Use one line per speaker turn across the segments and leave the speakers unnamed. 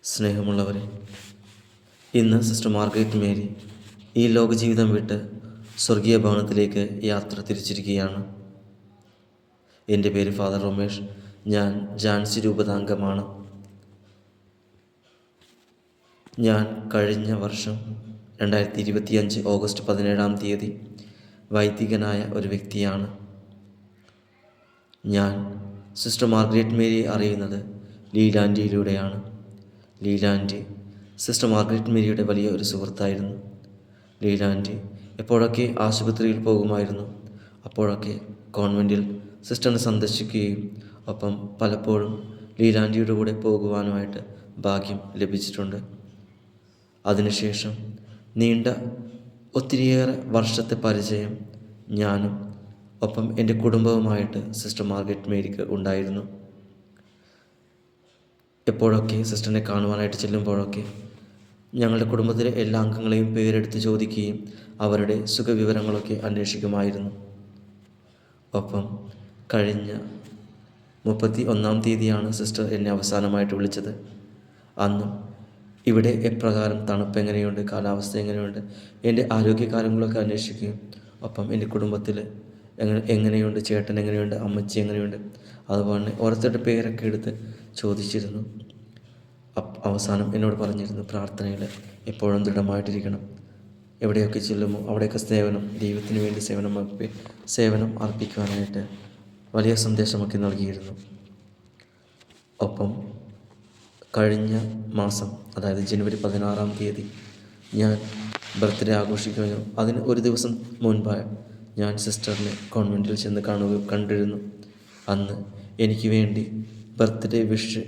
സ്നേഹമുള്ളവരെ, ഇന്ന് sister Margaret Mary ഈ ലോകജീവിതം വിട്ട് സ്വർഗീയ ഭവനത്തിലേക്ക് യാത്ര തിരിച്ചിരിക്കുകയാണ്. എൻ്റെ പേര് ഫാദർ റൊമേഷ്. ഞാൻ ജാൻസി രൂപതാംഗമാണ്. ഞാൻ കഴിഞ്ഞ വർഷം 2025 ഓഗസ്റ്റ് 17 വൈദികനായ ഒരു വ്യക്തിയാണ്. ഞാൻ സിസ്റ്റർ മാർഗരറ്റ് മേരിയെ അറിയുന്നത് ലീലാൻഡിയിലൂടെയാണ്. ലീലാൻഡി സിസ്റ്റർ മാർഗരറ്റ് മേരിയുടെ വലിയ ഒരു സുഹൃത്തായിരുന്നു. ലീലാൻഡി എപ്പോഴൊക്കെ ആശുപത്രിയിൽ പോകുമായിരുന്നു, അപ്പോഴൊക്കെ കോൺവെൻറ്റിൽ സിസ്റ്ററിനെ സന്ദർശിക്കുകയും ഒപ്പം പലപ്പോഴും ലീലാൻഡിയുടെ കൂടെ പോകുവാനുമായിട്ട് ഭാഗ്യം ലഭിച്ചിട്ടുണ്ട്. അതിനുശേഷം നീണ്ട ഒത്തിരിയേറെ വർഷത്തെ പരിചയം ഞാനും ഒപ്പം എൻ്റെ കുടുംബവുമായിട്ട് സിസ്റ്റർ മാർഗരറ്റ് മേരിക്ക് ഉണ്ടായിരുന്നു. എപ്പോഴൊക്കെ സിസ്റ്ററിനെ കാണുവാനായിട്ട് ചെല്ലുമ്പോഴൊക്കെ ഞങ്ങളുടെ കുടുംബത്തിലെ എല്ലാ അംഗങ്ങളെയും പേരെടുത്ത് ചോദിക്കുകയും അവരുടെ സുഖവിവരങ്ങളൊക്കെ അന്വേഷിക്കുമായിരുന്നു. ഒപ്പം കഴിഞ്ഞ 31 സിസ്റ്റർ എന്നെ അവസാനമായിട്ട് വിളിച്ചത്. അന്നും ഇവിടെ എപ്രകാരം തണുപ്പ് എങ്ങനെയുണ്ട്, കാലാവസ്ഥ എങ്ങനെയുണ്ട്, എൻ്റെ ആരോഗ്യകാര്യങ്ങളൊക്കെ അന്വേഷിക്കുകയും ഒപ്പം എൻ്റെ കുടുംബത്തിൽ എങ്ങനെയുണ്ട്, ചേട്ടൻ എങ്ങനെയുണ്ട്, അമ്മച്ചി എങ്ങനെയുണ്ട്, അതുപോലെ ഓരോരുത്തരുടെ പേരൊക്കെ എടുത്ത് ചോദിച്ചിരുന്നു. അവസാനം എന്നോട് പറഞ്ഞിരുന്നു, പ്രാർത്ഥനയിൽ എപ്പോഴും ദൃഢമായിട്ടിരിക്കണം, എവിടെയൊക്കെ ചെല്ലുമോ അവിടെയൊക്കെ ദൈവത്തിന് വേണ്ടി സേവനം അർപ്പിക്കുവാനായിട്ട് വലിയ സന്ദേശമൊക്കെ നൽകിയിരുന്നു. ഒപ്പം കഴിഞ്ഞ മാസം, അതായത് ജനുവരി 16 ഞാൻ ബർത്ത്ഡേ ആഘോഷിക്കുകയും അതിന് ഒരു ദിവസം മുൻപായി ഞാൻ സിസ്റ്ററിനെ കോൺവെൻറ്റിൽ ചെന്ന് കണ്ടിരുന്നു. അന്ന് എനിക്ക് വേണ്ടി ബർത്ത്ഡേ വിഷ്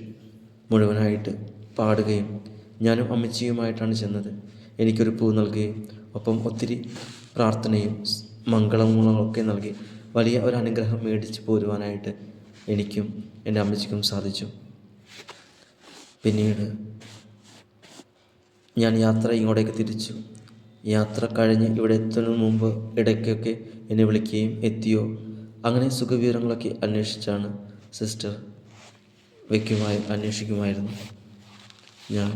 മുഴുവനായിട്ട് പാടുകയും ഞാനും അമ്മച്ചിയുമായിട്ടാണ് ചെന്നത്. എനിക്കൊരു പൂ നൽകുകയും ഒപ്പം ഒത്തിരി പ്രാർത്ഥനയും മംഗളങ്ങളൊക്കെ നൽകി വലിയ ഒരു അനുഗ്രഹം മേടിച്ച് പോരുവാനായിട്ട് എനിക്കും എൻ്റെ അമ്മച്ചിക്കും സാധിച്ചു. പിന്നീട് ഞാൻ യാത്ര ഇങ്ങോട്ടേക്ക് തിരിച്ചു. യാത്ര കഴിഞ്ഞ് ഇവിടെ എത്തുന്നതിന് മുമ്പ് ഇടയ്ക്കൊക്കെ എന്നെ വിളിക്കുകയും എത്തിയോ അങ്ങനെ സുഖവിവരങ്ങളൊക്കെ അന്വേഷിച്ചാണ് സിസ്റ്റർ അന്വേഷിക്കുമായിരുന്നു. ഞാൻ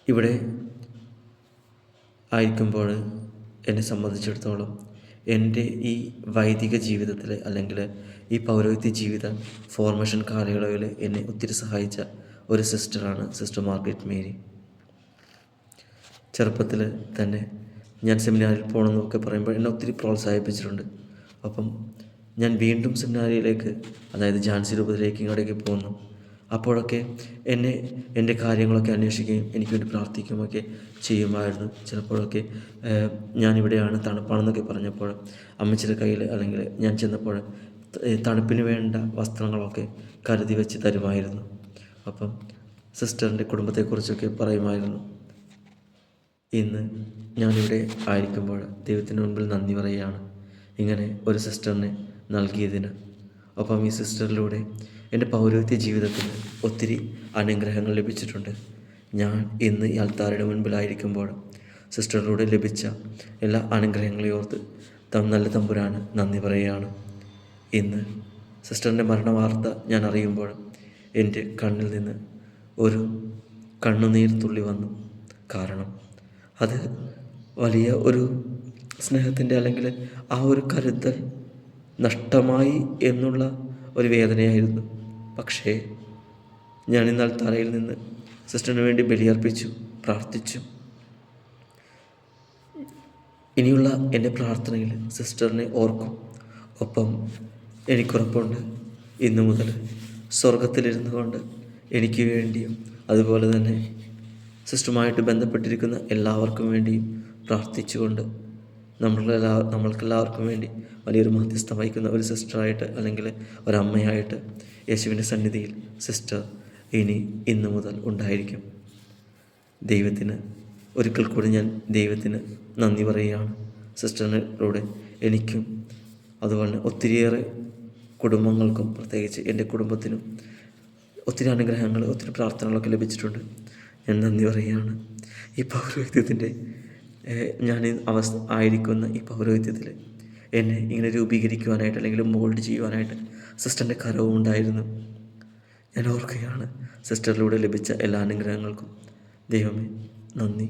ഇവിടെ ആയിരിക്കുമ്പോൾ എന്നെ സംബന്ധിച്ചിടത്തോളം എൻ്റെ ഈ വൈദിക ജീവിതത്തിൽ അല്ലെങ്കിൽ ഈ പൗരോഹിത്യ ജീവിത ഫോർമേഷൻ കാലയളവിൽ എന്നെ ഒത്തിരി സഹായിച്ച ഒരു സിസ്റ്ററാണ് സിസ്റ്റർ മാർഗരറ്റ് മേരി. ചെറുപ്പത്തിൽ തന്നെ ഞാൻ സെമിനാരിൽ പോകണമെന്നൊക്കെ പറയുമ്പോൾ എന്നെ ഒത്തിരി പ്രോത്സാഹിപ്പിച്ചിട്ടുണ്ട്. അപ്പം ഞാൻ വീണ്ടും സെമിനാരിയിലേക്ക്, അതായത് ജാൻസി രൂപതയിലേക്ക് ഇങ്ങോട്ടേക്ക് പോകുന്നു. അപ്പോഴൊക്കെ എൻ്റെ കാര്യങ്ങളൊക്കെ അന്വേഷിക്കുകയും എനിക്ക് വേണ്ടി പ്രാർത്ഥിക്കുകയൊക്കെ ചെയ്യുമായിരുന്നു. ചിലപ്പോഴൊക്കെ ഞാനിവിടെയാണ്, തണുപ്പാണെന്നൊക്കെ പറഞ്ഞപ്പോൾ അമ്മച്ചിയുടെ കയ്യിൽ അല്ലെങ്കിൽ ഞാൻ ചെന്നപ്പോൾ തണുപ്പിന് വേണ്ട വസ്ത്രങ്ങളൊക്കെ കരുതി വെച്ച് തരുമായിരുന്നു. അപ്പം സിസ്റ്ററിൻ്റെ കുടുംബത്തെക്കുറിച്ചൊക്കെ പറയുമായിരുന്നു. ഇന്ന് ഞാനിവിടെ ആയിരിക്കുമ്പോൾ ദൈവത്തിന് മുൻപിൽ നന്ദി പറയുകയാണ് ഇങ്ങനെ ഒരു സിസ്റ്ററിനെ നൽകിയതിന്. ഒപ്പം ഈ സിസ്റ്ററിലൂടെ എൻ്റെ പൗരോഹിത്യ ജീവിതത്തിന് ഒത്തിരി അനുഗ്രഹങ്ങൾ ലഭിച്ചിട്ടുണ്ട്. ഞാൻ ഇന്ന് ഈ അൾത്താരയുടെ മുൻപിലായിരിക്കുമ്പോൾ സിസ്റ്ററിലൂടെ ലഭിച്ച എല്ലാ അനുഗ്രഹങ്ങളെയും ഓർത്ത് നല്ല തമ്പുരാന് നന്ദി പറയുകയാണ്. ഇന്ന് സിസ്റ്ററിൻ്റെ മരണവാർത്ത ഞാൻ അറിയുമ്പോൾ എൻ്റെ കണ്ണിൽ നിന്ന് ഒരു കണ്ണുനീർ തുള്ളി വന്നു. കാരണം അത് വലിയ ഒരു സ്നേഹത്തിൻ്റെ അല്ലെങ്കിൽ ആ ഒരു കരുതൽ നഷ്ടമായി എന്നുള്ള ഒരു വേദനയായിരുന്നു. പക്ഷേ ഞാൻ ഇന്ന് തറയിൽ നിന്ന് സിസ്റ്ററിന് വേണ്ടി ബലിയർപ്പിച്ചു, പ്രാർത്ഥിച്ചു. ഇനിയുള്ള എൻ്റെ പ്രാർത്ഥനയിൽ സിസ്റ്ററിനെ ഓർക്കും. ഒപ്പം എനിക്കുറപ്പുണ്ട്, ഇന്നു മുതൽ സ്വർഗത്തിലിരുന്നു കൊണ്ട് എനിക്ക് വേണ്ടിയും അതുപോലെ തന്നെ സിസ്റ്ററുമായിട്ട് ബന്ധപ്പെട്ടിരിക്കുന്ന എല്ലാവർക്കും വേണ്ടിയും പ്രാർത്ഥിച്ചുകൊണ്ട് നമ്മൾക്കെല്ലാവർക്കും വേണ്ടി വലിയൊരു മധ്യസ്ഥം വഹിക്കുന്ന ഒരു സിസ്റ്ററായിട്ട് അല്ലെങ്കിൽ ഒരമ്മയായിട്ട് യേശുവിൻ്റെ സന്നിധിയിൽ സിസ്റ്റർ ഇന്നു മുതൽ ഉണ്ടായിരിക്കും. ദൈവത്തിന് ഒരിക്കൽ കൂടി ഞാൻ ദൈവത്തിന് നന്ദി പറയുകയാണ്. സിസ്റ്ററിലൂടെ എനിക്കും അതുപോലെ ഒത്തിരിയേറെ കുടുംബങ്ങൾക്കും, പ്രത്യേകിച്ച് എൻ്റെ കുടുംബത്തിനും ഒത്തിരി അനുഗ്രഹങ്ങൾ, ഒത്തിരി പ്രാർത്ഥനകളൊക്കെ ലഭിച്ചിട്ടുണ്ട്. ഞാൻ നന്ദി പറയുകയാണ്. ഈ പൗരോഹിത്യത്തിൻ്റെ ഞാൻ ആയിരിക്കുന്ന ഈ പൗരോഹിത്യത്തിൽ എന്നെ ഇങ്ങനെ രൂപീകരിക്കുവാനായിട്ട് അല്ലെങ്കിൽ മോൾഡ് ചെയ്യുവാനായിട്ട് സിസ്റ്ററിൻ്റെ കരവും ഉണ്ടായിരുന്നു. ഞാൻ ഓർക്കുകയാണ്. സിസ്റ്ററിലൂടെ ലഭിച്ച എല്ലാ അനുഗ്രഹങ്ങൾക്കും ദൈവമേ നന്ദി.